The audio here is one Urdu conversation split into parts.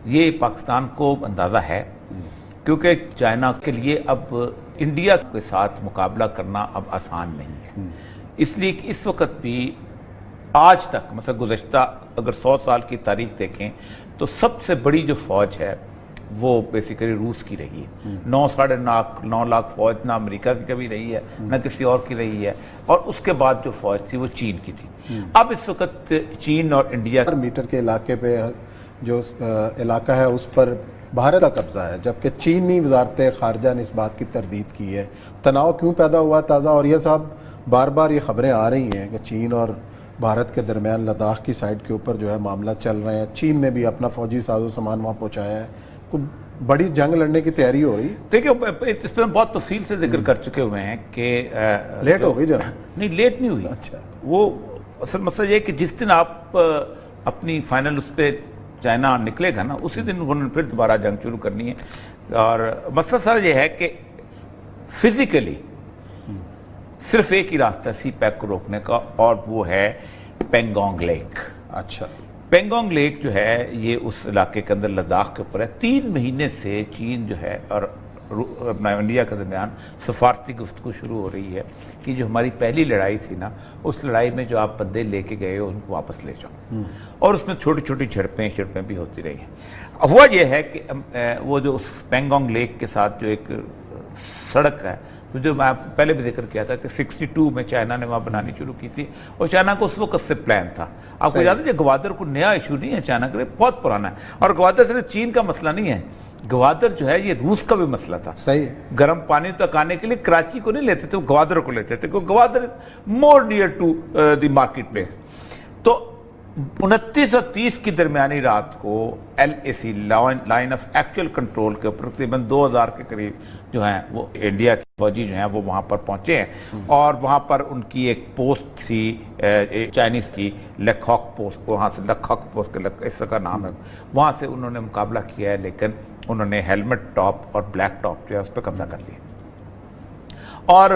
یہ پاکستان کو اندازہ ہے کیونکہ چائنا کے لیے اب انڈیا کے ساتھ مقابلہ کرنا اب آسان نہیں ہے، اس لیے کہ اس وقت بھی آج تک مطلب گزشتہ اگر 100 سال کی تاریخ دیکھیں تو سب سے بڑی جو فوج ہے وہ بیسیکلی روس کی رہی ہے۔ 9.5 لاکھ فوج نہ امریکہ کی کبھی رہی ہے نہ کسی اور کی رہی ہے، اور اس کے بعد جو فوج تھی وہ چین کی تھی۔ اب اس وقت چین اور انڈیا میٹر کے علاقے پہ جو علاقہ ہے اس پر بھارت کا قبضہ ہے، جبکہ چینی وزارت خارجہ نے اس بات کی تردید کی ہے۔ تناؤ کیوں پیدا ہوا تازہ؟ اور یہ صاحب بار بار یہ خبریں آ رہی ہیں کہ چین اور بھارت کے درمیان لداخ کی سائڈ کے اوپر جو ہے معاملہ چل رہے ہیں، چین نے بھی اپنا فوجی ساز و سامان وہاں پہنچایا ہے، کوئی بڑی جنگ لڑنے کی تیاری ہو رہی ہے؟ دیکھیں اس پہ بہت تفصیل سے ذکر کر چکے ہوئے ہیں کہ لیٹ ہو گئی جب؟ نہیں، لیٹ نہیں ہوئی۔ اچھا، وہ اصل مسئلہ یہ کہ جس دن آپ اپنی فائنل اس پہ چائنا نکلے گا نا، اسی دن انہوں نے پھر دوبارہ جنگ شروع کرنی ہے۔ اور مسئلہ سارا یہ ہے کہ فزیکلی صرف ایک ہی راستہ ہے سی پیک کو روکنے کا، اور وہ ہے پینگونگ لیک۔ اچھا، پینگونگ لیک جو ہے یہ اس علاقے کے اندر لداخ کے اوپر ہے۔ 3 مہینے سے چین جو ہے اور اپنا انڈیا کے درمیان سفارتی گفتگو شروع ہو رہی ہے کہ جو ہماری پہلی لڑائی تھی نا، اس لڑائی میں جو آپ بندے لے کے گئے ہو ان کو واپس لے جاؤ، اور اس میں چھوٹی چھوٹی جھڑپیں بھی ہوتی رہی ہیں۔ ہوا یہ ہے کہ وہ جو اس پینگونگ لیک کے ساتھ جو ایک سڑک ہے، تو جو میں پہلے بھی ذکر کیا تھا کہ 62 میں چائنا نے وہاں بنانی شروع کی تھی، اور چائنا کو اس وقت سے پلان تھا۔ آپ کو یاد ہے گوادر کو نیا ایشو نہیں ہے چائنا کے لیے، بہت پرانا ہے، اور گوادر صرف چین کا مسئلہ نہیں ہے، گوادر جو ہے یہ روس کا بھی مسئلہ تھا۔ صحیح ہے، گرم پانی تک آنے کے لیے کراچی کو نہیں لیتے تھے، وہ گوادر کو لیتے تھے، کیونکہ Gwadar more near to the market place. تو 29 اور 30 کی درمیانی رات کو LAC line of actual control کے اوپر تقریباً 2000 کے قریب جو ہیں وہ انڈیا کی فوجی جو ہیں وہ وہاں پر پہنچے ہیں، اور وہاں پر ان کی ایک پوسٹ تھی چائنیز کی، لکھوک پوسٹ، وہاں سے لکھوک پوسٹ اس طرح کا نام ہے، وہاں سے انہوں نے مقابلہ کیا ہے، لیکن انہوں نے ہیلمٹ ٹاپ اور بلیک ٹاپ جو ہے اس پہ قبضہ کر لیا۔ اور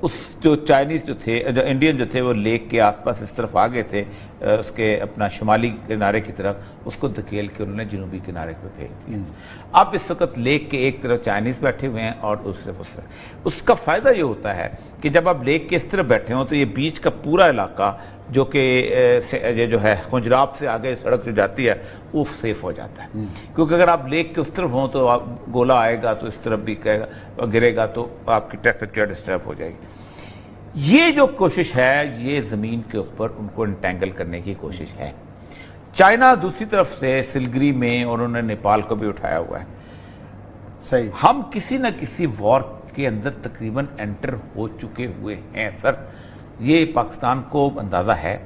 اس جو چائنیز جو تھے، جو انڈین جو تھے، وہ لیک کے آس پاس اس طرف آ گئے تھے، اس کے اپنا شمالی کنارے کی طرف، اس کو دھکیل کے انہوں نے جنوبی کنارے پہ بھیج دیا۔ اب اس وقت لیک کے ایک طرف چائنیز بیٹھے ہوئے ہیں اور دوسرے اس طرف۔ اس کا فائدہ یہ ہوتا ہے کہ جب آپ لیک کے اس طرف بیٹھے ہوں تو یہ بیچ کا پورا علاقہ جو کہ یہ جو ہے خنجراب سے آگے سڑک جو جاتی ہے وہ سیف ہو جاتا ہے، کیونکہ اگر آپ لیک کے اس طرف ہوں تو آپ گولہ آئے گا تو اس طرف بھی گرے گا تو آپ کی ٹریفک جو ہے ڈسٹرب ہو جائے گی۔ یہ جو کوشش ہے یہ زمین کے اوپر ان کو انٹینگل کرنے کی کوشش ہے۔ چائنا دوسری طرف سے سلگری میں، اور انہوں نے نیپال کو بھی اٹھایا ہوا ہے۔ صحیح، ہم کسی نہ کسی وار کے اندر تقریباً انٹر ہو چکے ہوئے ہیں سر، یہ پاکستان کو اندازہ ہے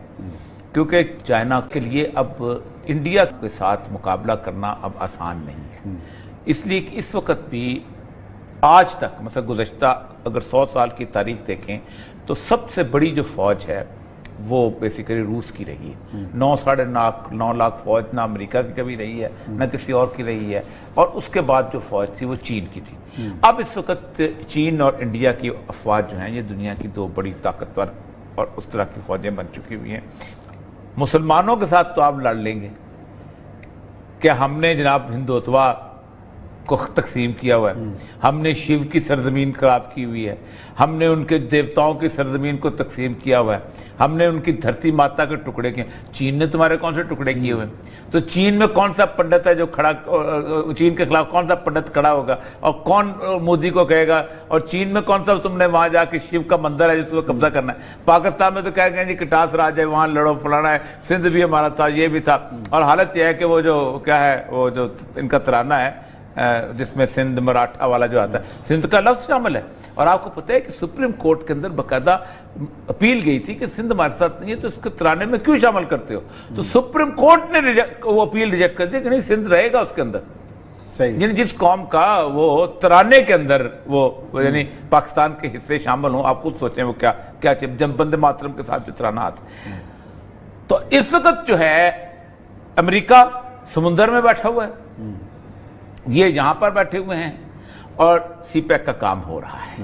کیونکہ چائنا کے لیے اب انڈیا کے ساتھ مقابلہ کرنا اب آسان نہیں ہے، اس لیے کہ اس وقت بھی آج تک مطلب گزشتہ اگر 100 سال کی تاریخ دیکھیں تو سب سے بڑی جو فوج ہے وہ بیسیکلی روس کی رہی ہے۔ 9.5 لاکھ فوج نہ امریکہ کی کبھی رہی ہے نہ کسی اور کی رہی ہے، اور اس کے بعد جو فوج تھی وہ چین کی تھی۔ اب اس وقت چین اور انڈیا کی افواج جو ہیں یہ دنیا کی 2 بڑی طاقتور اور اس طرح کی فوجیں بن چکی ہوئی ہیں۔ مسلمانوں کے ساتھ تو آپ لڑ لیں گے کہ ہم نے جناب ہندوتوا کو تقسیم کیا ہوا ہے، ہم نے شیو کی سرزمین خراب کی ہوئی ہے، ہم نے ان کے دیوتاؤں کی سرزمین کو تقسیم کیا ہوا ہے، ہم نے ان کی دھرتی ماتا کے ٹکڑے کیے۔ چین نے تمہارے کون سے ٹکڑے کیے ہوئے؟ تو چین میں کون سا پنڈت ہے جو کھڑا، چین کے خلاف کون سا پنڈت کھڑا ہوگا، اور کون مودی کو کہے گا؟ اور چین میں کون سا تم نے وہاں جا کے شیو کا مندر ہے جس کو قبضہ کرنا ہے؟ پاکستان میں تو کہہ گئے جی کٹاس راج ہے، وہاں لڑو فلانا ہے، سندھ بھی ہمارا تھا، یہ بھی تھا۔ اور حالت یہ ہے کہ وہ جو کیا ہے، وہ جو ان کا ترانہ ہے جس میں سندھ مراٹھا والا جو آتا ہے، سندھ کا لفظ شامل ہے۔ اور آپ کو پتہ ہے کہ سپریم کورٹ کے اندر باقاعدہ اپیل گئی تھی کہ سندھ ہمارے ساتھ نہیں ہے تو اس کے ترانے میں کیوں شامل کرتے ہو؟ تو سپریم کورٹ نے وہ اپیل ریجیکٹ کر دی کہ نہیں، سندھ رہے گا اس کے اندر۔ صحیح، یعنی جس قوم کا وہ ترانے کے اندر وہ یعنی پاکستان کے حصے شامل ہوں، آپ خود سوچیں وہ کیا جب بندے ماترم کے ساتھ جو ترانہ آتا ہے۔ تو اس وقت جو ہے امریکہ سمندر میں بیٹھا ہوا ہے، یہ یہاں پر بیٹھے ہوئے ہیں، اور سی پیک کا کام ہو رہا ہے۔